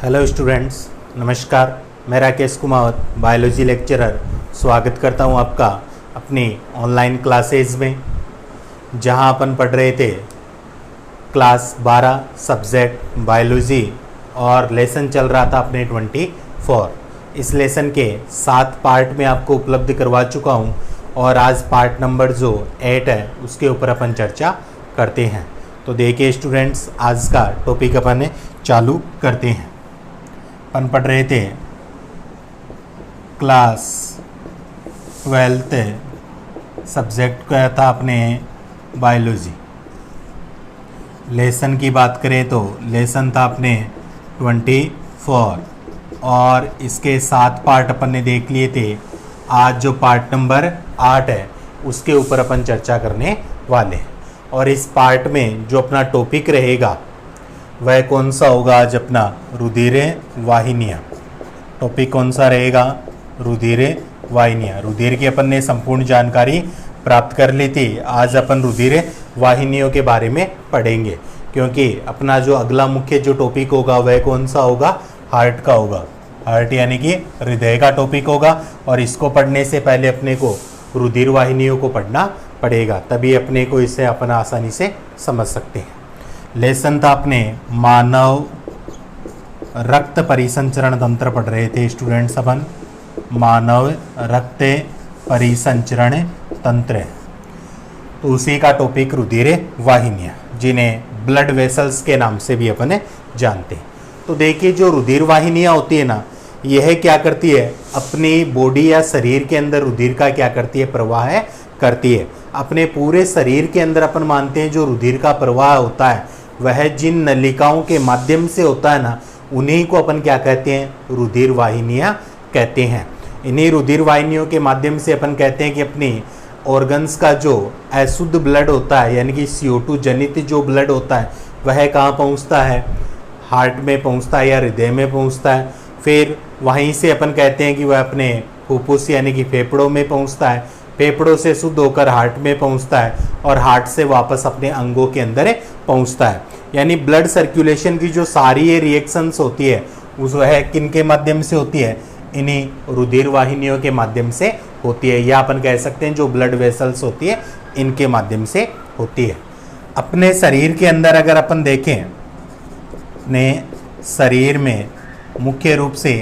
Hello students, नमस्कार। मैं Rakesh Kumawat, biology lecturer, स्वागत करता हूं आपका अपनी ऑनलाइन क्लासेज में, जहां अपन पढ़ रहे थे क्लास 12 सब्जेक्ट बायोलॉजी और लेसन चल रहा था अपने 24। इस लेसन के 7 पार्ट में आपको उपलब्ध करवा चुका हूं और आज पार्ट नंबर जो 8 है उसके ऊपर अपन चर्चा करते हैं। तो देखिए स्टूडेंट्स, आज का टॉपिक अपन चालू करते हैं। अपन पढ़ रहे थे क्लास 12 सब्जेक्ट का था अपने बायोलॉजी। लेसन की बात करें तो लेसन था अपने 24 और इसके 7 पार्ट अपन ने देख लिए थे। आज जो पार्ट नंबर 8 है उसके ऊपर अपन चर्चा करने वाले हैं और इस पार्ट में जो अपना टॉपिक रहेगा वह कौन सा होगा? आज अपना रुधिर वाहिनियाँ। टॉपिक कौन सा रहेगा? रुधिर वाहिनियाँ। रुधिर की अपन ने संपूर्ण जानकारी प्राप्त कर ली थी। आज अपन रुधिर वाहिनियों के बारे में पढ़ेंगे, क्योंकि अपना जो अगला मुख्य जो टॉपिक होगा वह कौन सा होगा? हार्ट का होगा। हार्ट यानी कि हृदय का टॉपिक होगा और इसको पढ़ने से पहले अपने को रुधिर वाहिनियों को पढ़ना पड़ेगा, तभी अपने को इसे अपन आसानी से समझ सकते हैं। लेसन था अपने मानव रक्त परिसंचरण तंत्र पढ़ रहे थे स्टूडेंट्स अपन। मानव रक्त परिसंचरण तंत्र, तो उसी का टॉपिक रुधिर वाहिनियाँ, जिन्हें ब्लड वेसल्स के नाम से भी अपन जानते हैं। तो देखिए, जो रुधिर वाहिनियाँ होती है ना, यह क्या करती है? अपनी बॉडी या शरीर के अंदर रुधिर का क्या करती है? प्रवाह करती है। अपने पूरे शरीर के अंदर अपन मानते हैं जो रुधिर का प्रवाह होता है वह जिन नलिकाओं के माध्यम से होता है ना, उन्हीं को अपन क्या कहते हैं? रुधिर वाहिनियाँ कहते हैं। इन्हीं रुधिर वाहिनियों के माध्यम से अपन कहते हैं कि अपनी ऑर्गन्स का जो अशुद्ध ब्लड होता है, यानी कि CO2 जनित जो ब्लड होता है, वह कहाँ पहुँचता है? हार्ट में पहुँचता है या हृदय में पहुँचता है। फिर वहीं से अपन कहते हैं कि वह अपने फुफ्फुस यानी कि फेफड़ों में पहुँचता है। फेफड़ों से शुद्ध होकर हार्ट में पहुंचता है और हार्ट से वापस अपने अंगों के अंदर पहुंचता है। यानी ब्लड सर्कुलेशन की जो सारी ये रिएक्शंस होती है उस वह किन के माध्यम से होती है? इन्हीं रुधिर वाहिनियों के माध्यम से होती है, या अपन कह सकते हैं जो ब्लड वेसल्स होती है इनके माध्यम से होती है। अपने शरीर के अंदर अगर अपन देखें, अपने शरीर में मुख्य रूप से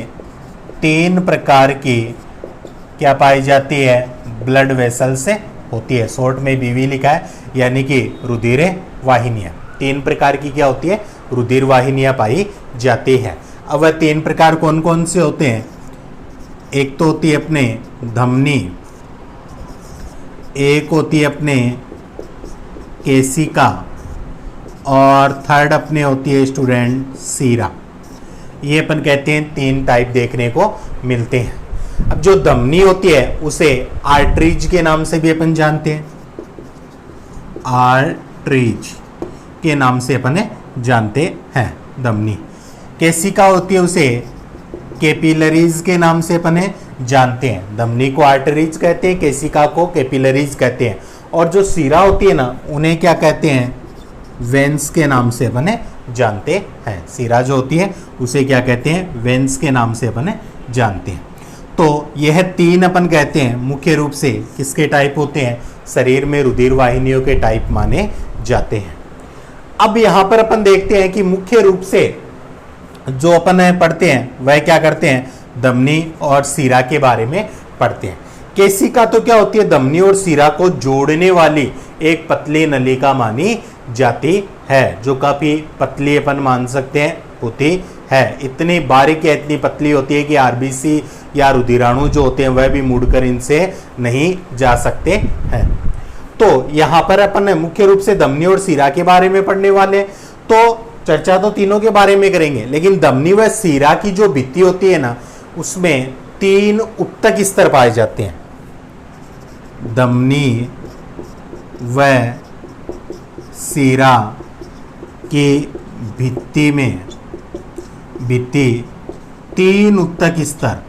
3 प्रकार की क्या पाई जाती है? ब्लड वेसल से होती है। शॉर्ट में BV लिखा है, यानी कि रुधिर वाहिनियाँ। 3 प्रकार की क्या होती है? रुधिर वाहिनियाँ पाई जाती है। अब वह 3 प्रकार कौन कौन से होते हैं? एक तो होती है अपने धमनी, एक होती है अपने केशिका और थर्ड अपने होती है स्टूडेंट सीरा। ये अपन कहते हैं 3 टाइप देखने को मिलते हैं। अब जो धमनी होती है उसे आर्टरीज के नाम से भी अपन जानते हैं। आर्टरीज के नाम से अपन जानते हैं धमनी। केशिका होती है उसे कैपिलरीज के नाम से अपन जानते हैं। धमनी को आर्टरीज कहते हैं, केशिका को कैपिलरीज कहते हैं। और जो सीरा होती है ना, उन्हें क्या कहते हैं? वेन्स के नाम से अपन जानते हैं। सीरा जो होती है उसे क्या कहते हैं? वेन्स के नाम से अपन जानते हैं। तो यह 3 अपन कहते हैं मुख्य रूप से किसके टाइप होते हैं? शरीर में रुधिर वाहिनियों के टाइप माने जाते हैं। अब यहाँ पर अपन देखते हैं कि मुख्य रूप से जो अपन पढ़ते हैं वह क्या करते हैं? धमनी और सीरा के बारे में पढ़ते हैं। केशिका तो क्या होती है? धमनी और सीरा को जोड़ने वाली एक पतली नलिका मानी जाती है, जो काफी पतली अपन मान सकते हैं होती है। इतनी बारीक या इतनी पतली होती है कि RBC या रुधिराणु जो होते हैं वह भी मुड़कर इनसे नहीं जा सकते हैं। तो यहाँ पर अपन मुख्य रूप से धमनी और सीरा के बारे में पढ़ने वाले, तो चर्चा तो तीनों के बारे में करेंगे, लेकिन धमनी व सीरा की जो भित्ति होती है ना, उसमें 3 उत्तक स्तर पाए जाते हैं। धमनी व सीरा की भित्ति में 3 उत्तक स्तर।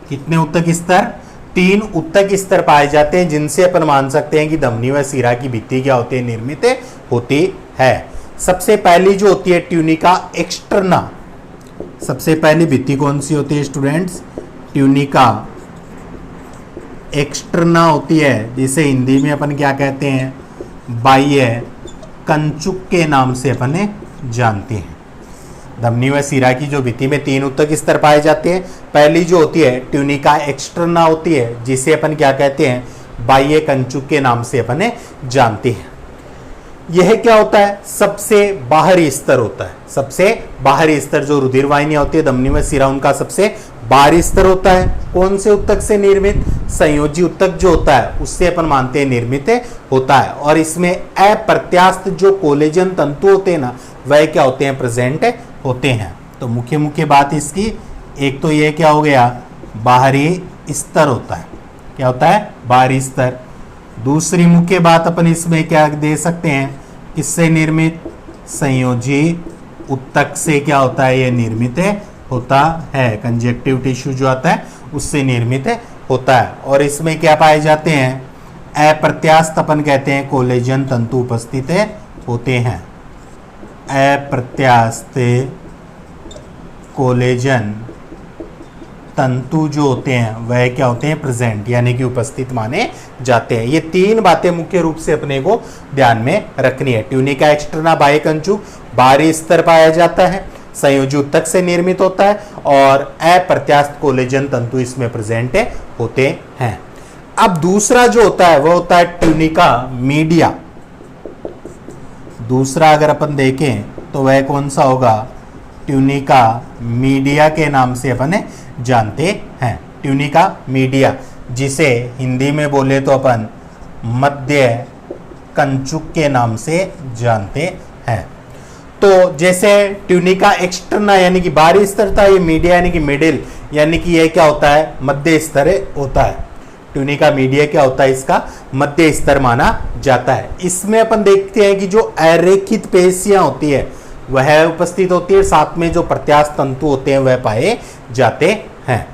कितने उत्तक स्तर? 3 उत्तक स्तर पाए जाते हैं, जिनसे अपन मान सकते हैं कि धमनी व सीरा की भित्ति क्या होती है? निर्मित होती है। सबसे पहली जो होती है ट्यूनिका एक्सटर्ना, सबसे पहली भित्ति कौन सी होती है स्टूडेंट्स? ट्यूनिका एक्सटर्ना होती है, जिसे हिंदी में अपन क्या कहते हैं? बाह्य कंचुक के नाम से अपन जानते हैं। धमनी व सिरा की जो भित्ति में 3 ऊतक स्तर पाए जाते हैं। पहली जो होती है ट्यूनिका एक्सटर्ना होती है, जिसे अपन क्या कहते हैं? बाह्य कंचुक के नाम से अपन जानते हैं। यह क्या होता है? सबसे बाहरी स्तर होता है। सबसे बाहरी स्तर जो रुधिर वाहिनियां होती है धमनी व सिरा, उनका सबसे बाहरी स्तर होता है। कौन से ऊतक से निर्मित? संयोजी ऊतक जो होता है उससे अपन मानते हैं निर्मित होता है। और इसमें अप्रत्यास्थ जो कोलेजन तंतु होते हैं ना, वह क्या होते हैं? प्रेजेंट होते हैं। तो मुख्य मुख्य बात इसकी, एक तो ये क्या हो गया? बाहरी स्तर होता है। क्या होता है? बाहरी स्तर। दूसरी मुख्य बात अपन इसमें क्या दे सकते हैं? किससे निर्मित? संयोजी ऊतक से क्या होता है? ये निर्मित होता है। कंजक्टिव टिश्यू जो आता है उससे निर्मित होता है। और इसमें क्या पाए जाते हैं? अप्रत्यास्थ अपन कहते हैं कोलेजन तंतु उपस्थित होते हैं। अप्रत्यास्थ कोलेजन तंतु जो होते हैं वह क्या होते हैं? प्रेजेंट, यानी कि उपस्थित माने जाते हैं। ये 3 बातें मुख्य रूप से अपने को ध्यान में रखनी है। ट्यूनिका एक्सटर्ना बाह्य कंचुक बाहरी स्तर पाया जाता है, संयोजी ऊतक से निर्मित होता है, और अप्रत्यास्थ कोलेजन तंतु इसमें प्रेजेंट होते हैं। अब दूसरा जो होता है वह होता है ट्यूनिका मीडिया। दूसरा अगर अपन देखें तो वह कौन सा होगा? ट्यूनिका मीडिया के नाम से अपन जानते हैं। ट्यूनिका मीडिया, जिसे हिंदी में बोले तो अपन मध्य कंचुक के नाम से जानते हैं। तो जैसे ट्यूनिका एक्सटर्ना यानी कि बाहरी स्तर था, ये मीडिया यानी कि मिडिल, यानी कि ये क्या होता है? मध्य स्तर होता है। ट्यूनिका मीडिया क्या होता है? इसका मध्य स्तर माना जाता है। इसमें अपन देखते हैं कि जो अरेखित पेशियां होती है वह उपस्थित होती है, साथ में जो प्रत्यास्थ तंतु होते हैं वह पाए जाते हैं।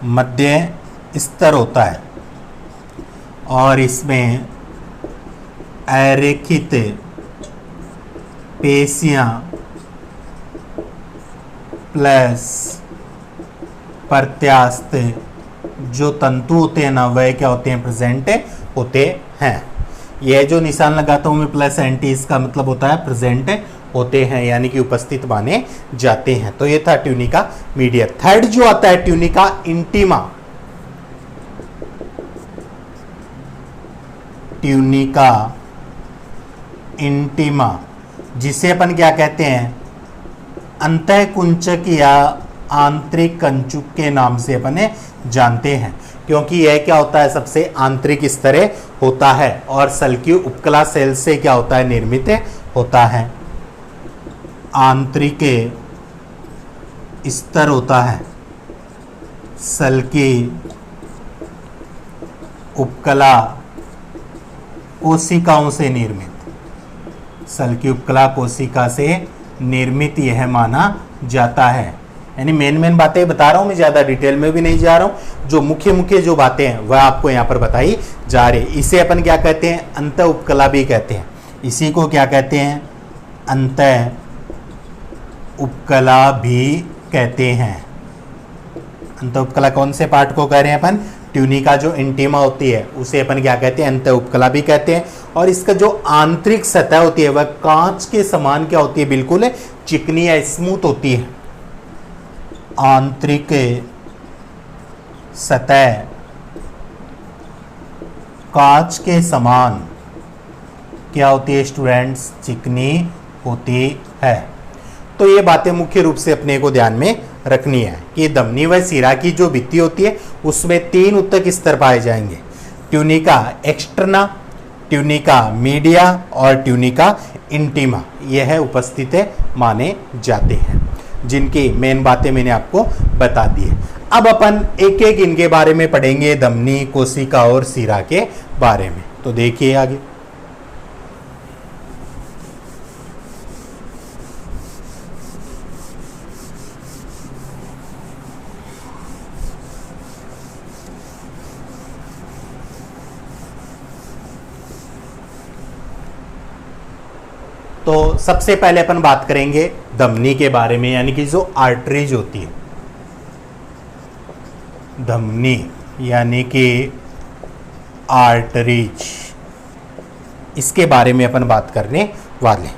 मध्य स्तर होता है और इसमें अरेखित पेशियां प्लस प्रत्यास्थ जो तंतु होते हैं ना, वह क्या होते हैं? प्रेजेंट होते हैं। यह जो निशान लगाता हूं मैं प्लस एंटी, इसका मतलब होता है प्रेजेंट होते हैं, यानी कि उपस्थित माने जाते हैं। तो ये था ट्यूनिका मीडिया। थर्ड जो आता है ट्यूनिका इंटीमा। ट्यूनिका इंटीमा, जिसे अपन क्या कहते हैं? अंतःकुंचक या आंतरिक कंचुक के नाम से अपन जानते हैं, क्योंकि यह क्या होता है? सबसे आंतरिक स्तर होता है और सल्की उपकला सेल से क्या होता है? निर्मित होता है। आंतरिक स्तर होता है, सल्की उपकला कोशिकाओं से निर्मित। सल्की उपकला कोशिका से निर्मित यह माना जाता है। यानी मेन बातें बता रहा हूं मैं, ज्यादा डिटेल में भी नहीं जा रहा हूं। जो मुख्य मुख्य जो बातें हैं वह आपको यहां पर बताई जा रही। इसे अपन क्या कहते हैं? अंत उपकला भी कहते हैं। इसी को क्या कहते हैं? अंत उपकला भी कहते हैं। अंत उपकला कौन से पार्ट को कह रहे हैं अपन? ट्यूनिका जो इंटीमा होती है उसे अपन क्या कहते हैं? अंत उपकला भी कहते हैं। और इसका जो आंतरिक सतह होती है वह कांच के समान क्या होती है? बिल्कुल चिकनी या स्मूथ होती है। आंतरिक सतह कांच के समान क्या होती है स्टूडेंट्स? चिकनी होती है। तो ये बातें मुख्य रूप से अपने को ध्यान में रखनी है कि धमनी व सिरा की जो भित्ति होती है उसमें 3 ऊतक स्तर पाए जाएंगे। ट्यूनिका एक्सटर्ना, ट्यूनिका मीडिया और ट्यूनिका इंटीमा, यह उपस्थित माने जाते हैं, जिनकी मेन बातें मैंने आपको बता दी है। अब अपन एक एक इनके बारे में पढ़ेंगे, धमनी, कोशिका और सिरा के बारे में। तो देखिए आगे। तो सबसे पहले अपन बात करेंगे धमनी के बारे में, यानी कि जो आर्टरीज होती है, धमनी यानी कि आर्टरीज, इसके बारे में अपन बात करने वाले।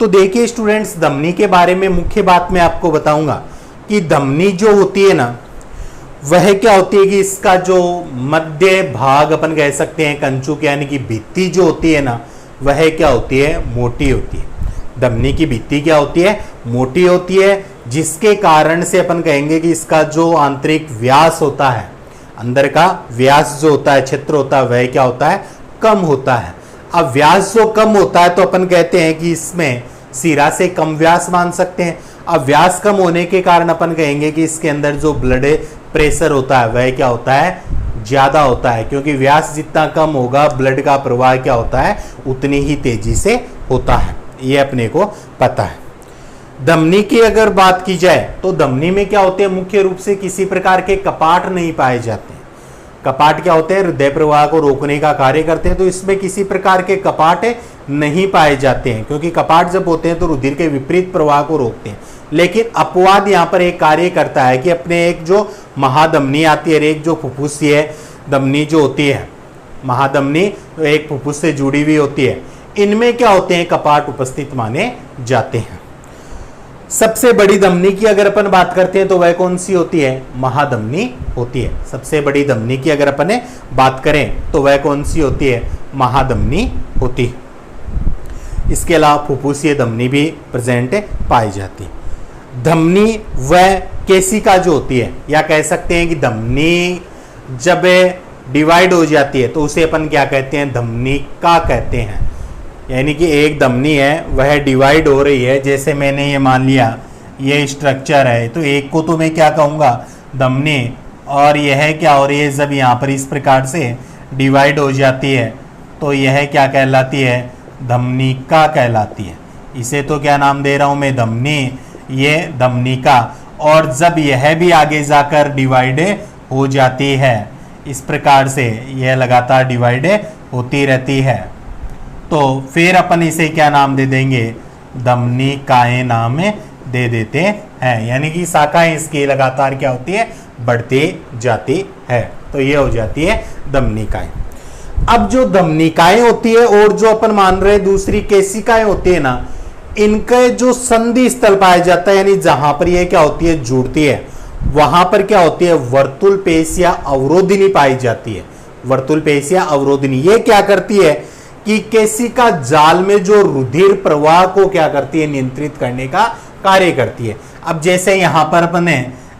तो देखिए स्टूडेंट्स, धमनी के बारे में मुख्य बात मैं आपको बताऊंगा कि धमनी जो होती है ना, वह क्या होती है कि इसका जो मध्य भाग अपन कह सकते हैं कंचुक, यानी कि भित्ति जो होती है ना, वह क्या होती है, मोटी होती है। धमनी की भित्ति क्या होती है, मोटी होती है, जिसके कारण से अपन कहेंगे कि इसका जो आंतरिक व्यास होता है, अंदर का व्यास जो होता है, क्षेत्र होता है, वह क्या होता है, कम होता है। अब व्यास जो कम होता है तो अपन कहते हैं कि इसमें सिरा से कम व्यास मान सकते हैं। अब व्यास कम होने के कारण अपन कहेंगे कि इसके अंदर जो ब्लड प्रेशर होता है वह क्या होता है, ज्यादा होता है, क्योंकि व्यास जितना कम होगा ब्लड का प्रवाह क्या होता है, उतनी ही तेजी से होता है। ये अपने को पता है। धमनी की अगर बात की जाए तो धमनी में क्या होते हैं, मुख्य रूप से किसी प्रकार के कपाट नहीं पाए जाते हैं। कपाट क्या होते हैं, हृदय प्रवाह को रोकने का कार्य करते हैं, तो इसमें किसी प्रकार के कपाट नहीं पाए जाते हैं, क्योंकि कपाट जब होते हैं तो रुधिर के विपरीत प्रवाह को रोकते हैं। लेकिन अपवाद यहाँ पर एक कार्य करता है कि अपने एक जो महाधमनी आती है, एक जो फुफ्फुसीय धमनी जो होती है, महाधमनी तो एक फुफ्फुस से जुड़ी हुई होती है, इनमें क्या होते हैं, कपाट उपस्थित माने जाते हैं। सबसे बड़ी धमनी की अगर अपन बात करते हैं तो वह कौन सी होती है, महाधमनी होती है। सबसे बड़ी धमनी की अगर अपन बात करें तो वह कौन सी होती है, महाधमनी होती है। इसके अलावा फुफ्फुसीय धमनी भी प्रेजेंट पाई जाती है। धमनी वह केशिका जो होती है, या कह सकते हैं कि धमनी जब डिवाइड हो जाती है तो उसे अपन क्या कहते हैं, धमनिका कहते हैं। यानी कि एक धमनी है वह डिवाइड हो रही है, जैसे मैंने ये मान लिया ये स्ट्रक्चर है, तो एक को तो मैं क्या कहूँगा, धमनी, और यह क्या हो रही है, जब यहाँ पर इस प्रकार से डिवाइड हो जाती है तो यह क्या कहलाती है, धमनिका कहलाती है। इसे तो क्या नाम दे रहा हूँ मैं, धमनी, ये धमनिका। और जब यह भी आगे जाकर डिवाइड हो जाती है, इस प्रकार से यह लगातार डिवाइड होती रहती है, तो फिर अपन इसे क्या नाम दे देंगे, धमनिकाएं नाम दे देते हैं। यानी कि शाखाएं इसकी लगातार क्या होती है, बढ़ती जाती है, तो ये हो जाती है धमनिकाएं। अब जो धमनिकाएं होती है और जो अपन मान रहे हैं दूसरी केशिकाएं होती है ना, इनके जो संधि स्थल पाया जाता है, यानी जहां पर ये क्या होती है, जुड़ती है, वहां पर क्या होती है, वर्तुल पेशिया अवरोधिनी पाई जाती है। वर्तुल पेशिया अवरोधिनी ये क्या करती है कि केशिका जाल में जो रुधिर प्रवाह को क्या करती है, नियंत्रित करने का कार्य करती है। अब जैसे यहां पर अपन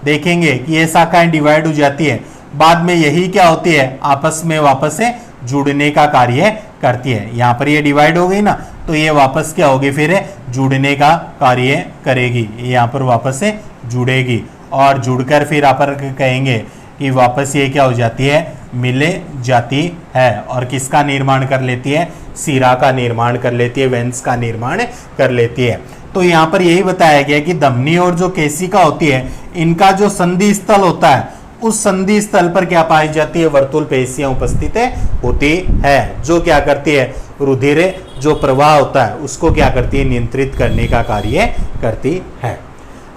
देखेंगे कि ये शाखाएं डिवाइड हो जाती है, बाद में यही क्या होती है, आपस में वापस से जुड़ने का कार्य करती है। यहां पर ये डिवाइड हो गई ना, तो ये वापस क्या होगी, फिर जुड़ने का कार्य करेगी, यहाँ पर वापस से जुड़ेगी, और जुड़कर फिर आप कहेंगे कि वापस ये क्या हो जाती है, मिले जाती है, और किसका निर्माण कर लेती है, सिरा का निर्माण कर लेती है, वेंस का निर्माण कर लेती है। तो यहाँ पर यही बताया गया कि धमनी और जो केशिका होती है, इनका जो संधि स्थल होता है, उस संधि स्थल पर क्या पाई जाती है, वर्तुल पेशियां उपस्थित होती है, जो क्या करती है, रुधिर जो प्रवाह होता है उसको क्या करती है, नियंत्रित करने का कार्य करती है।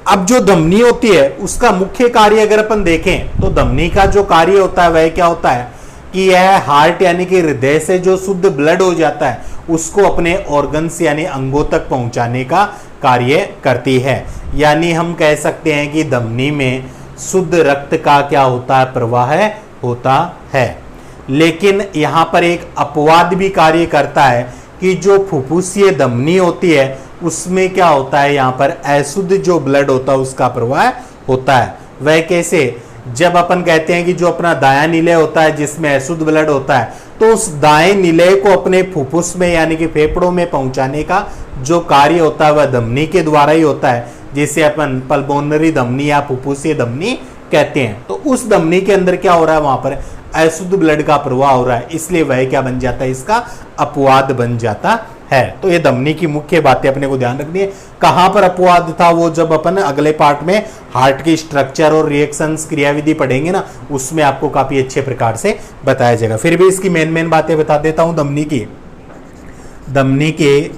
अब जो धमनी होती है उसका मुख्य कार्य अगर अपन देखें तो धमनी का जो कार्य होता है वह क्या होता है कि यह हार्ट यानी कि हृदय से जो शुद्ध ब्लड हो जाता है उसको अपने ऑर्गन्स यानी अंगों तक पहुंचाने का कार्य करती है। यानी हम कह सकते हैं कि धमनी में शुद्ध रक्त का क्या होता है, प्रवाह होता है। लेकिन यहाँ पर एक अपवाद भी कार्य करता है कि जो फुफ्फुसीय धमनी होती है उसमें क्या होता है, यहाँ पर अशुद्ध जो ब्लड होता है उसका प्रवाह होता है। वह कैसे, जब अपन कहते हैं कि जो अपना दायां निलय होता है जिसमें अशुद्ध ब्लड होता है, तो उस दाएं निलय को अपने फुफ्फुस में यानी कि फेफड़ों में पहुंचाने का जो कार्य होता है वह धमनी के द्वारा ही होता है, जिसे अपन पल्मोनरी धमनी या फुफ्फुसीय धमनी कहते हैं। तो उस धमनी के अंदर क्या हो रहा है, वहां पर अशुद्ध ब्लड का प्रवाह हो रहा है, इसलिए वह क्या बन जाता है, इसका अपवाद बन जाता है। तो ये धमनी की मुख्य बातें अपने को ध्यान रखनी है। कहां पर अपवाद था, वो जब अपन अगले पार्ट में हार्ट की स्ट्रक्चर और रिएक्शंस क्रियाविधि पढ़ेंगे ना, उसमें आपको काफी अच्छे प्रकार से बताया जाएगा। फिर भी इसकी मेन बातें बता देता हूं धमनी की। धमनी के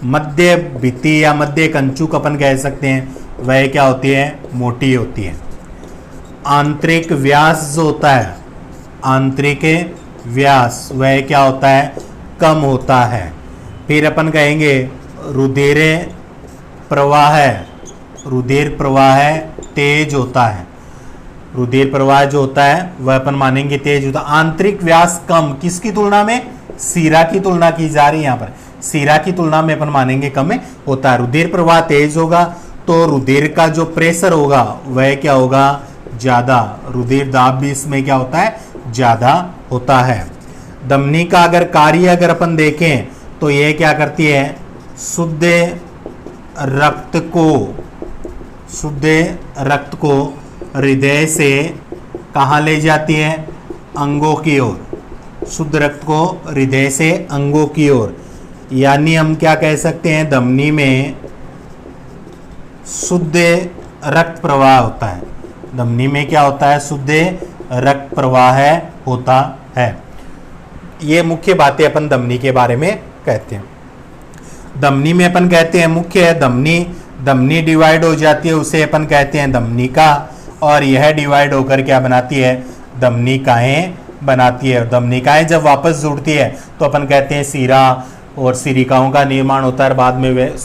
मध्य भित्ति या मध्य कंचुक अपन कह सकते हैं, वह क्या होती है, मोटी होती है। आंतरिक व्यास जो होता है, आंतरिक व्यास वह क्या होता है, कम होता है। फिर अपन कहेंगे रुधिर प्रवाह, रुधिर प्रवाह तेज होता है। रुधिर प्रवाह जो होता है वह अपन मानेंगे तेज होता है। आंतरिक व्यास कम, किसकी तुलना में, सीरा की तुलना की जा रही है यहाँ पर, सीरा की तुलना में अपन मानेंगे कम होता है। रुधिर प्रवाह तेज होगा तो रुधिर का जो प्रेशर होगा वह क्या होगा, ज्यादा। रुधिर दाब भी इसमें क्या होता है, ज्यादा होता है। धमनी का अगर कार्य अगर अपन देखें तो यह क्या करती है, शुद्ध रक्त को हृदय से कहाँ ले जाती है, अंगों की ओर। शुद्ध रक्त को हृदय से अंगों की ओर, यानी हम क्या कह सकते हैं, धमनी में शुद्ध रक्त प्रवाह होता है। धमनी में क्या होता है, शुद्ध रक्त प्रवाह होता है। ये मुख्य बातें अपन धमनी के बारे में कहते हैं। धमनी में अपन कहते हैं मुख्य है धमनी डिवाइड हो जाती है, उसे अपन कहते हैं धमनिका, और यह डिवाइड होकर क्या बनाती है, धमनिकाएं बनाती है। धमनिकाएं जब वापस जुड़ती है तो अपन कहते हैं सीरा और सिरिकाओं का निर्माण होता है। बाद में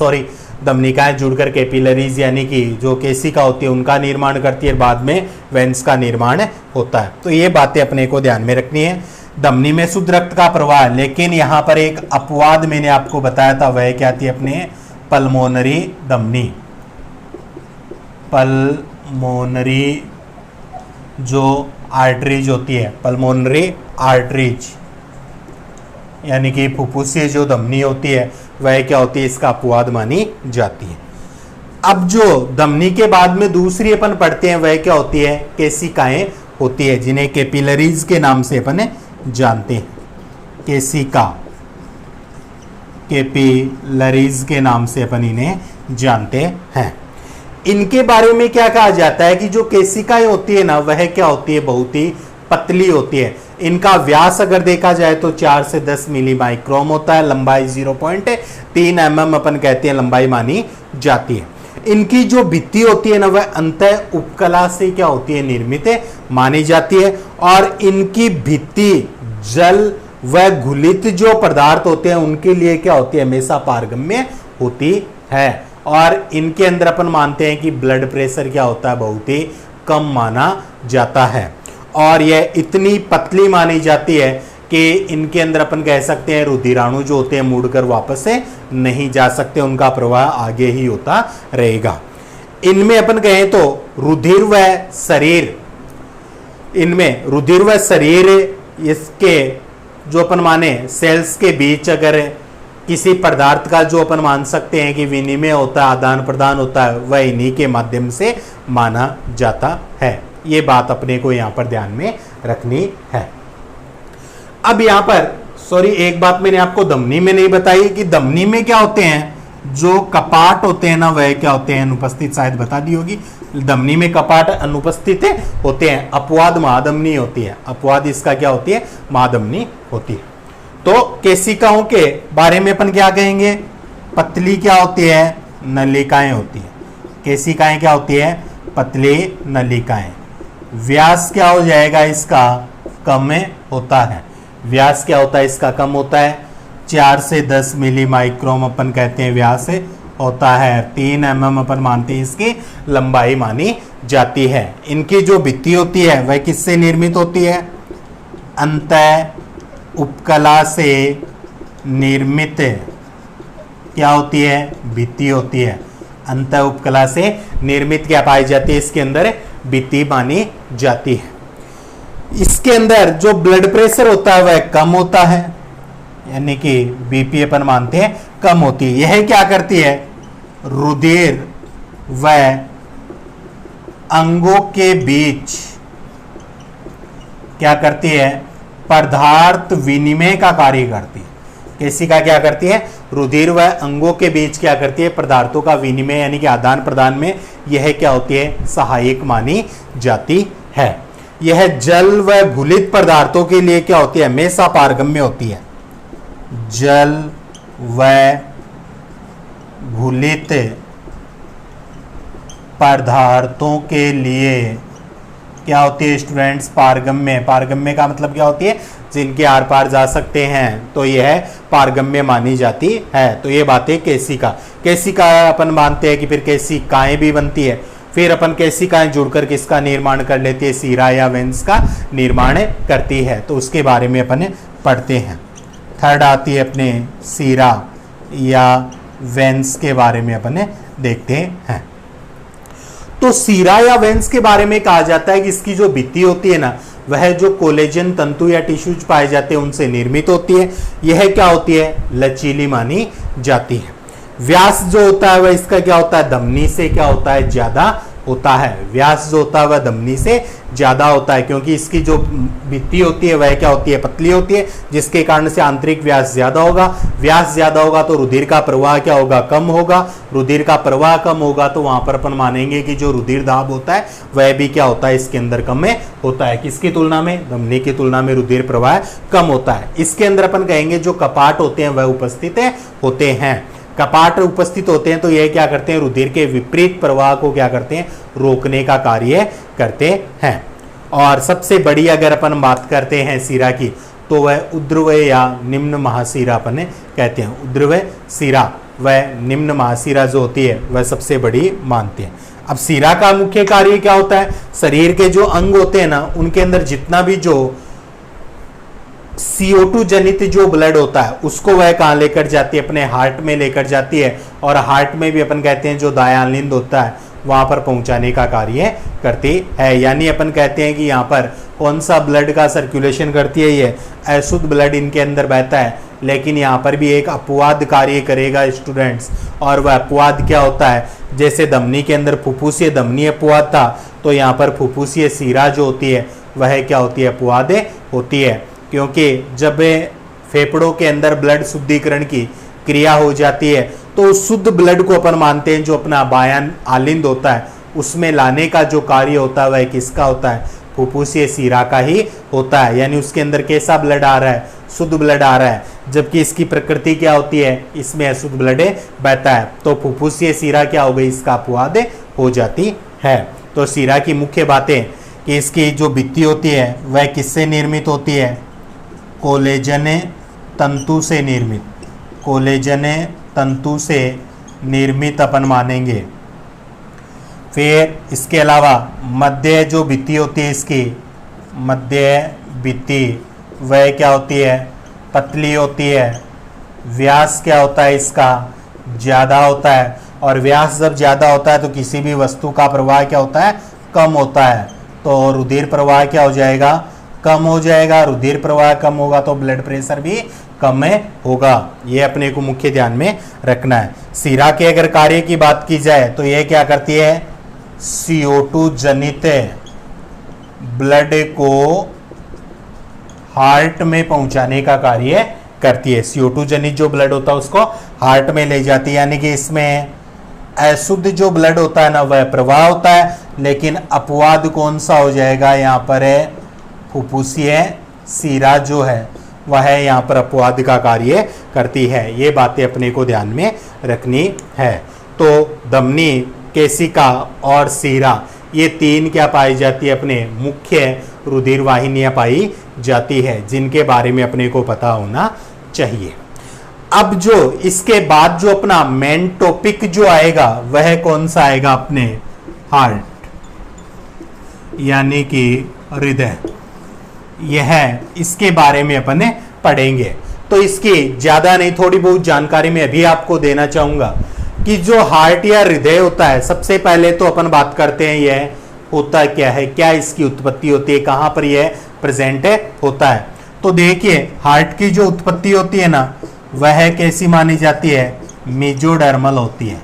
धमनिकाएं जुड़कर कैपिलरीज यानी कि जो केशिका होती है उनका निर्माण करती है, बाद में वेंस का निर्माण होता है। तो ये बातें अपने को ध्यान में रखनी है। धमनी में शुद्ध रक्त का प्रवाह, लेकिन यहाँ पर एक अपवाद मैंने आपको बताया था, वह क्या थी अपने, पल्मोनरी धमनी। पल्मोनरी जो आर्टरीज होती है, पल्मोनरी आर्टरीज यानी कि फुफ्फुसीय जो धमनी होती है वह क्या होती है, इसका अपवाद मानी जाती है। अब जो धमनी के बाद में दूसरी अपन पढ़ते हैं वह क्या होती है, केशिकाएं होती है, जिन्हें कैपिलरीज के नाम से अपन जानते हैं। केशिका, कैपिलरीज के नाम से अपन इन्हें जानते हैं। इनके बारे में क्या कहा जाता है कि जो केशिकाएं होती है ना, वह क्या होती है, बहुत ही पतली होती है। इनका व्यास अगर देखा जाए तो 4 से 10 मिली माइक्रोन होता है। लंबाई 0.3 mm अपन कहते हैं लंबाई मानी जाती है। इनकी जो भित्ति होती है ना, वह अंतः उपकला से क्या होती है, निर्मित मानी जाती है। और इनकी भित्ति जल व घुलित जो पदार्थ होते हैं उनके लिए क्या होती है, हमेशा पारगम्य होती है। और इनके अंदर अपन मानते हैं कि ब्लड प्रेशर क्या होता है, बहुत ही कम माना जाता है। और यह इतनी पतली मानी जाती है कि इनके अंदर अपन कह सकते हैं रुधिराणु जो होते हैं मुड़कर वापस से नहीं जा सकते, उनका प्रवाह आगे ही होता रहेगा। इनमें अपन कहें तो रुधिर व शरीर, इनमें रुधिर व शरीर इसके जो अपन माने सेल्स के बीच अगर किसी पदार्थ का जो अपन मान सकते हैं कि विनिमय होता है, आदान प्रदान होता है, वह इन्हीं के माध्यम से माना जाता है। ये बात अपने को यहाँ पर ध्यान में रखनी है। अब यहाँ पर एक बात मैंने आपको धमनी में नहीं बताई कि धमनी में क्या होते हैं, जो कपाट होते हैं ना, वह क्या होते हैं, अनुपस्थित, शायद बता दी होगी। धमनी में कपाट अनुपस्थित होते हैं। अपवाद महाधमनी होती है, अपवाद इसका क्या होती है, महाधमनी होती है। तो केशिकाओं के बारे में अपन क्या कहेंगे, पतली क्या होती है, नलिकाएं होती है। केशिकाएं क्या होती है, पतली नलिकाएं। व्यास क्या हो जाएगा इसका, कम होता है। व्यास क्या होता है इसका, कम होता है। 4 से 10 मिली माइक्रोन अपन कहते हैं व्यास होता है। 3 mm अपन मानते हैं इसकी लंबाई मानी जाती है। इनकी जो भित्ति होती है वह किससे निर्मित होती है, अंतः उपकला से निर्मित क्या होती है, भित्ति होती है। अंतः उपकला से निर्मित क्या पाई जाती है, इसके अंदर भित्ति मानी जाती है। इसके अंदर जो ब्लड प्रेशर होता है वह कम होता है, यानी कि बीपी अपन मानते हैं कम होती है। यह क्या करती है, रुधिर व अंगों के बीच क्या करती है, पदार्थ विनिमय का कार्य करती है। केशिका क्या करती है, रुधिर व अंगों के बीच क्या करती है, पदार्थों का विनिमय यानी कि आदान प्रदान में यह क्या होती है, सहायक मानी जाती है। यह जल व घुलित पदार्थों के लिए क्या होती है, हमेशा पारगम्य होती है। जल व घुलित पदार्थों के लिए क्या होती है स्टूडेंट्स? पारगम्य। पारगम्य का मतलब क्या होती है? जिनके आर पार जा सकते हैं, तो यह पारगम्य मानी जाती है। तो ये बात है केशिका। केशिका अपन मानते हैं कि फिर केशिकाएं भी बनती है, फिर अपन केशिकाएं जुड़कर किसका निर्माण कर लेती है? सीरा या वेंस का निर्माण करती है। तो उसके बारे में अपन पढ़ते हैं। थर्ड आती है अपने सीरा या वेंस के बारे में अपन देखते हैं। तो सीरा या वेंस के बारे में कहा जाता है कि इसकी जो भित्ति होती है ना, वह जो कोलेजन तंतु या टिश्यूज पाए जाते हैं उनसे निर्मित होती है। यह क्या होती है? लचीली मानी जाती है। व्यास जो होता है वह इसका क्या होता है? धमनी से क्या होता है? ज्यादा होता है। व्यास जो होता है वह धमनी से ज्यादा होता है, क्योंकि इसकी जो भित्ति होती है वह क्या होती है? पतली होती है, जिसके कारण से आंतरिक व्यास ज्यादा होगा। व्यास ज्यादा होगा तो रुधिर का प्रवाह क्या होगा? कम होगा। रुधिर का प्रवाह कम होगा तो वहां पर अपन मानेंगे कि जो रुधिर दाब होता है वह भी क्या होता है? इसके अंदर कम में होता है। किसकी तुलना में? धमनी की तुलना में रुधिर प्रवाह कम होता है। इसके अंदर अपन कहेंगे जो कपाट होते हैं वह उपस्थित होते हैं। कपाट उपस्थित होते हैं तो यह क्या करते हैं? रुधिर के विपरीत प्रवाह को क्या करते हैं? रोकने का कार्य करते हैं। और सबसे बड़ी अगर अपन बात करते हैं सीरा की, तो वह उद्रवय या निम्न महासीरा अपन कहते हैं। उद्रवय सीरा वह निम्न महासीरा जो होती है वह सबसे बड़ी मानते हैं। अब सीरा का मुख्य कार्य क्या होता है? शरीर के जो अंग होते हैं ना, उनके अंदर जितना भी जो CO2 जनित जो ब्लड होता है उसको वह कहाँ लेकर जाती है? अपने हार्ट में लेकर जाती है। और हार्ट में भी अपन कहते हैं जो दायालिंद होता है वहां पर पहुंचाने का कार्य करती है। यानी अपन कहते हैं कि यहाँ पर कौन सा ब्लड का सर्कुलेशन करती है? ये अशुद्ध ब्लड इनके अंदर बहता है, लेकिन यहाँ पर भी एक अपवाद कार्य करेगा स्टूडेंट्स। और वह अपवाद क्या होता है? जैसे धमनी के अंदर फुफ्फुसीय धमनी अपवाद था, तो यहाँ पर फुफ्फुसीय सीरा जो होती है वह क्या होती है? अपवाद होती है। क्योंकि जब फेफड़ों के अंदर ब्लड शुद्धिकरण की क्रिया हो जाती है तो उस शुद्ध ब्लड को अपन मानते हैं जो अपना बायान आलिंद होता है उसमें लाने का जो कार्य होता है वह किसका होता है? फुफ्फुसीय सीरा का ही होता है। यानी उसके अंदर कैसा ब्लड आ रहा है? शुद्ध ब्लड आ रहा है, जबकि इसकी प्रकृति क्या होती है? इसमें अशुद्ध ब्लड बहता है। तो फुफ्फुसीय सीरा क्या हो गई? इसका अपवाद हो जाती है। तो सीरा की मुख्य बातें कि इसकी जो भित्ति होती है वह किससे निर्मित होती है? कोलेजन तंतु से निर्मित। कोलेजन तंतु से निर्मित अपन मानेंगे। फिर इसके अलावा मध्य जो भित्ति होती है, इसकी मध्य भित्ति वह क्या होती है? पतली होती है। व्यास क्या होता है? इसका ज़्यादा होता है। और व्यास जब ज़्यादा होता है तो किसी भी वस्तु का प्रवाह क्या होता है? कम होता है। तो रुधिर प्रवाह क्या हो जाएगा? कम हो जाएगा। रुधिर प्रवाह कम होगा तो ब्लड प्रेशर भी कम होगा। ये अपने को मुख्य ध्यान में रखना है। सीरा के अगर कार्य की बात की जाए तो यह क्या करती है? CO2 जनित ब्लड को हार्ट में पहुंचाने का कार्य करती है। CO2 जनित जो ब्लड होता है उसको हार्ट में ले जाती है। यानी कि इसमें अशुद्ध जो ब्लड होता है ना वह प्रवाह होता है, लेकिन अपवाद कौन सा हो जाएगा? यहाँ पर है फुफ्फुसीय सीरा जो है वह यहाँ पर अपवाद का कार्य करती है। ये बातें अपने को ध्यान में रखनी है। तो धमनी, केशिका और सीरा ये तीन क्या पाई जाती है? अपने मुख्य रुधिर वाहिनियां पाई जाती है, जिनके बारे में अपने को पता होना चाहिए। अब जो इसके बाद जो अपना मेन टॉपिक जो आएगा वह कौन सा आएगा? अपने हार्ट यानी कि हृदय। यह इसके बारे में अपन पढ़ेंगे। तो इसकी ज्यादा नहीं, थोड़ी बहुत जानकारी मैं अभी आपको देना चाहूंगा कि जो हार्ट या हृदय होता है, सबसे पहले तो अपन बात करते हैं यह होता क्या है, क्या इसकी उत्पत्ति होती है, कहां पर यह प्रेजेंट होता है। तो देखिए हार्ट की जो उत्पत्ति होती है ना वह कैसी मानी जाती है? मेजोडर्मल होती है।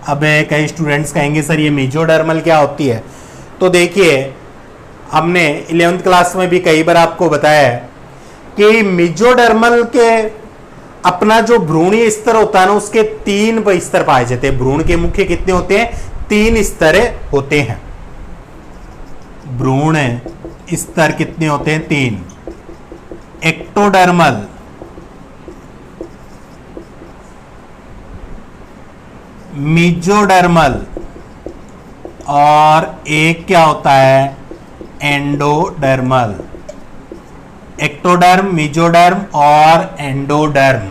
अब कई स्टूडेंट्स कहेंगे सर ये मेजोडर्मल क्या होती है? तो देखिए हमने 11th क्लास में भी कई बार आपको बताया है कि मेजोडर्मल के अपना जो भ्रूणीय स्तर होता है ना उसके 3 स्तर पाए जाते हैं। भ्रूण के मुख्य कितने होते हैं? 3 स्तर होते हैं। भ्रूण स्तर कितने होते हैं? 3। एक्टोडर्मल, मेसोडर्मल और एक क्या होता है एंडोडर्मल। एक्टोडर्म, मेसोडर्म और एंडोडर्म,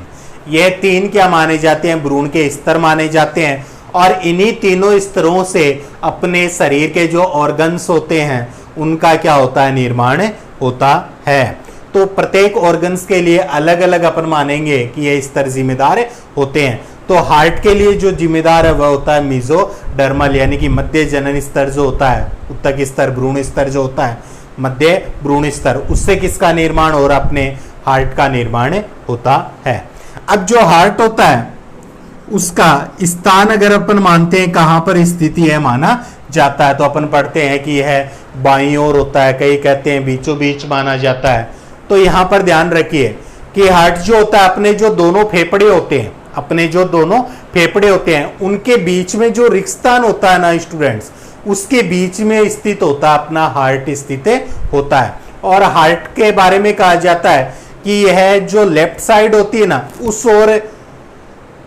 ये तीन क्या माने जाते हैं, भ्रूण के स्तर माने जाते हैं। और इन्हीं तीनों स्तरों से अपने शरीर के जो ऑर्गन्स होते हैं उनका क्या होता है, निर्माण होता है। तो प्रत्येक ऑर्गन्स के लिए अलग अलग अपन मानेंगे कि ये स्तर जिम्मेदार होते हैं। तो हार्ट के लिए जो जिम्मेदार है वह होता है मेसोडर्मल, यानी कि मध्य जनन स्तर जो होता है, उत्तक स्तर, भ्रूण स्तर जो होता है, मध्य भ्रूण स्तर, उससे किसका निर्माण हो रहा, अपने हार्ट का निर्माण होता है। अब जो हार्ट होता है उसका स्थान अगर अपन मानते हैं कहां पर स्थिति है माना जाता है, तो अपन पढ़ते हैं कि यह बाईं ओर होता है, कई कहते हैं बीचों बीच माना जाता है। तो यहां पर ध्यान रखिए कि हार्ट जो होता है, अपने जो दोनों फेफड़े होते हैं, अपने जो दोनों फेफड़े होते हैं उनके बीच में जो रिक्तस्थान होता है ना स्टूडेंट्स, उसके बीच में स्थित होता है अपना हार्ट स्थित होता है। और हार्ट के बारे में कहा जाता है कि यह जो लेफ्ट साइड होती है ना, उस ओर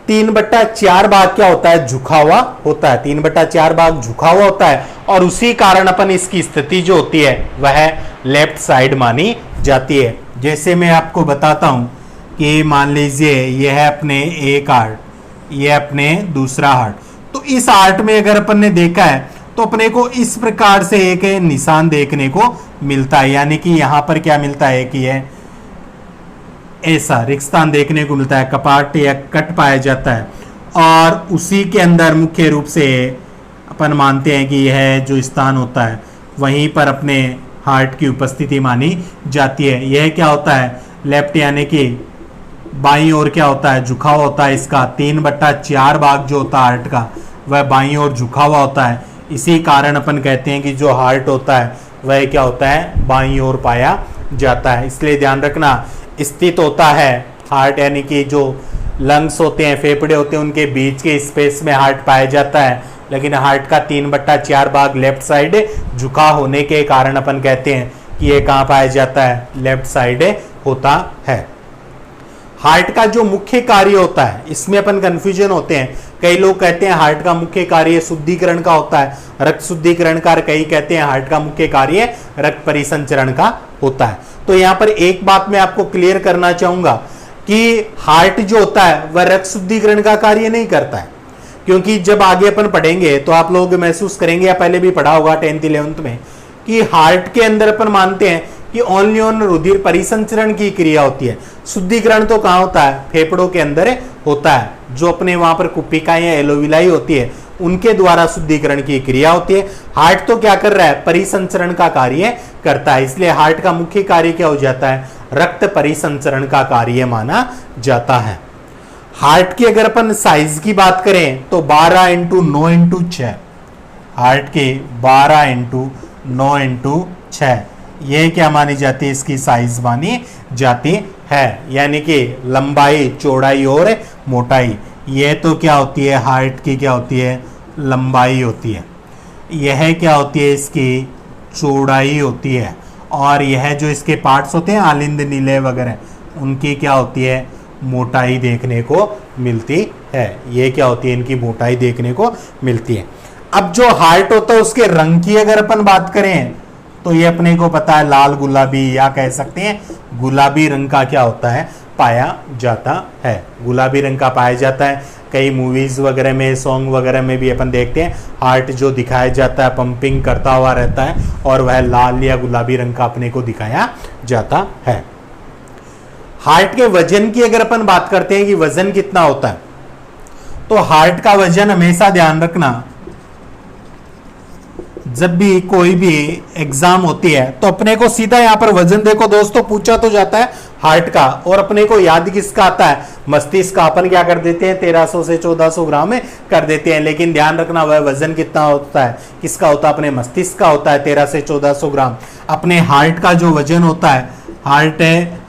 3/4 भाग क्या होता है, झुका हुआ होता है, 3/4 भाग झुका हुआ होता है। और उसी कारण अपन इसकी स्थिति जो होती है वह लेफ्ट साइड मानी जाती है। जैसे मैं आपको बताता हूं कि मान लीजिए यह है अपने एक हार्ट, यह अपने दूसरा हार्ट। तो इस हार्ट में अगर अपन ने देखा है तो अपने को इस प्रकार से एक निशान देखने को मिलता है, यानी कि यहां पर क्या मिलता है कि यह ऐसा रिक्तस्थान देखने को मिलता है, कपाट या कट पाया जाता है। और उसी के अंदर मुख्य रूप से अपन मानते हैं कि यह जो स्थान होता है वहीं पर अपने हार्ट की उपस्थिति मानी जाती है। यह क्या होता है, लेफ्ट यानी कि बाईं ओर क्या होता है, झुका हुआ होता है। इसका 3/4 भाग जो होता है हार्ट का वह बाईं ओर झुका हुआ होता है। इसी कारण अपन कहते हैं कि जो हार्ट होता है वह क्या होता है, बाईं ओर पाया जाता है। इसलिए ध्यान रखना, स्थित होता है हार्ट, यानी कि जो लंग्स होते हैं, फेफड़े होते हैं, उनके बीच के स्पेस में हार्ट पाया जाता है। लेकिन हार्ट का 3/4 भाग लेफ्ट साइड झुका होने के कारण अपन कहते हैं कि ये कहाँ पाया जाता है, लेफ्ट साइड होता है। हार्ट का जो मुख्य कार्य होता है, इसमें अपन कंफ्यूजन होते हैं। कई लोग कहते हैं हार्ट का मुख्य कार्य शुद्धिकरण का होता है, रक्त शुद्धिकरण का। कई कहते हैं हार्ट का मुख्य कार्य रक्त परिसंचरण का होता है। तो यहां पर एक बात मैं आपको क्लियर करना चाहूंगा कि हार्ट जो होता है वह रक्त शुद्धिकरण का कार्य नहीं करता है, क्योंकि जब आगे अपन पढ़ेंगे तो आप लोग महसूस करेंगे, या पहले भी पढ़ा होगा 10th 11th में, कि हार्ट के अंदर अपन मानते हैं कि ओनली ऑन रुधिर परिसंचरण की क्रिया होती है। शुद्धिकरण तो कहां होता है, फेफड़ों के अंदर होता है। जो अपने वहां पर कुपिकाएं या एलोविलाई होती है उनके द्वारा शुद्धिकरण की क्रिया होती है। हार्ट तो क्या कर रहा है, परिसंचरण का कार्य करता है। इसलिए हार्ट का मुख्य कार्य क्या हो जाता है, रक्त परिसंचरण का कार्य माना जाता है। हार्ट की अगर अपन साइज की बात करें तो 12x9x6, हार्ट के 12x9x6 ये क्या मानी जाती है, इसकी साइज मानी जाती है। यानी कि लंबाई, चौड़ाई और मोटाई, ये तो क्या होती है, हार्ट की क्या होती है, लंबाई होती है। यह क्या होती है, इसकी चौड़ाई होती है। और यह जो इसके पार्ट्स होते हैं, आलिंद, नीले वगैरह, उनकी क्या होती है, मोटाई देखने को मिलती है। ये क्या होती है, इनकी मोटाई देखने को मिलती है। अब जो हार्ट होता है उसके रंग की अगर अपन बात करें तो ये अपने को पता है, लाल गुलाबी, या कह सकते हैं गुलाबी रंग का क्या होता है, पाया जाता है। गुलाबी रंग का पाया जाता है। कई मूवीज वगैरह में, सॉन्ग वगैरह में भी अपन देखते हैं हार्ट जो दिखाया जाता है पंपिंग करता हुआ रहता है, और वह लाल या गुलाबी रंग का अपने को दिखाया जाता है। हार्ट के वजन की अगर अपन बात करते हैं कि वजन कितना होता है, तो हार्ट का वजन हमेशा ध्यान रखना, जब भी कोई भी एग्जाम होती है तो अपने को सीधा यहां पर वजन देखो दोस्तों पूछा तो जाता है हार्ट का, और अपने को याद किसका आता है, मस्तिष्क का। अपन क्या कर देते हैं, 1300 से 1400 ग्राम में कर देते हैं। लेकिन ध्यान रखना वह वजन कितना होता है, किसका होता है, अपने मस्तिष्क का होता है, 1300 से 1400 ग्राम। अपने हार्ट का जो वजन होता है, हार्ट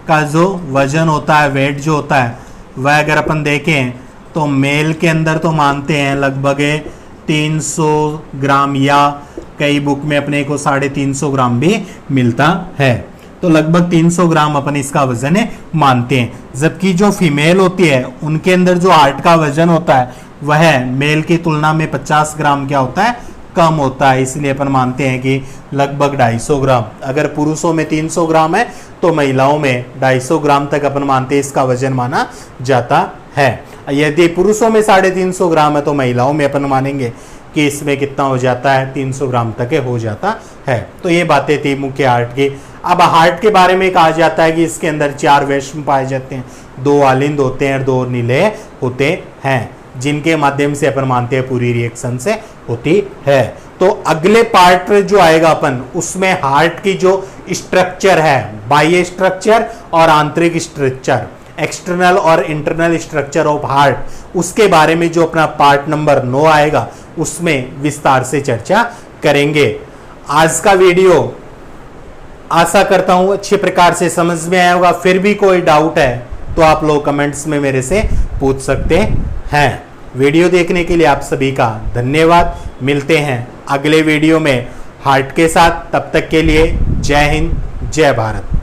का जो वजन होता है, वेट जो होता है, वह अगर अपन देखें तो मेल के अंदर तो मानते हैं लगभग 300 ग्राम, या कई बुक में अपने को 350 ग्राम भी मिलता है। तो लगभग 300 ग्राम अपन इसका वजन मानते हैं। जबकि जो फीमेल होती है उनके अंदर जो हार्ट का वजन होता है वह मेल की तुलना में 50 ग्राम क्या होता है, कम होता है। इसलिए अपन मानते हैं कि लगभग 250 ग्राम। अगर पुरुषों में 300 ग्राम है तो महिलाओं में 250 ग्राम तक अपन मानते हैं इसका वजन माना जाता है। यदि पुरुषों में 350 ग्राम है तो महिलाओं में अपन मानेंगे कि इसमें कितना हो जाता है, 300 ग्राम तक हो जाता है। तो ये बातें थी मुख्य हार्ट की। अब हार्ट के बारे में कहा जाता है कि इसके अंदर 4 वैश्म पाए जाते हैं, 2 आलिंद होते हैं और 2 नीले होते हैं, जिनके माध्यम से अपन मानते हैं पूरी रिएक्शन से होती है। तो अगले पार्ट जो आएगा अपन उसमें हार्ट की जो स्ट्रक्चर है, बाह्य स्ट्रक्चर और आंतरिक स्ट्रक्चर, एक्सटर्नल और इंटरनल स्ट्रक्चर ऑफ हार्ट, उसके बारे में जो अपना पार्ट नंबर 9 आएगा उसमें विस्तार से चर्चा करेंगे। आज का वीडियो आशा करता हूं अच्छे प्रकार से समझ में आया होगा। फिर भी कोई डाउट है तो आप लोग कमेंट्स में मेरे से पूछ सकते हैं। वीडियो देखने के लिए आप सभी का धन्यवाद। मिलते हैं अगले वीडियो में हार्ट के साथ। तब तक के लिए जय हिंद, जय भारत।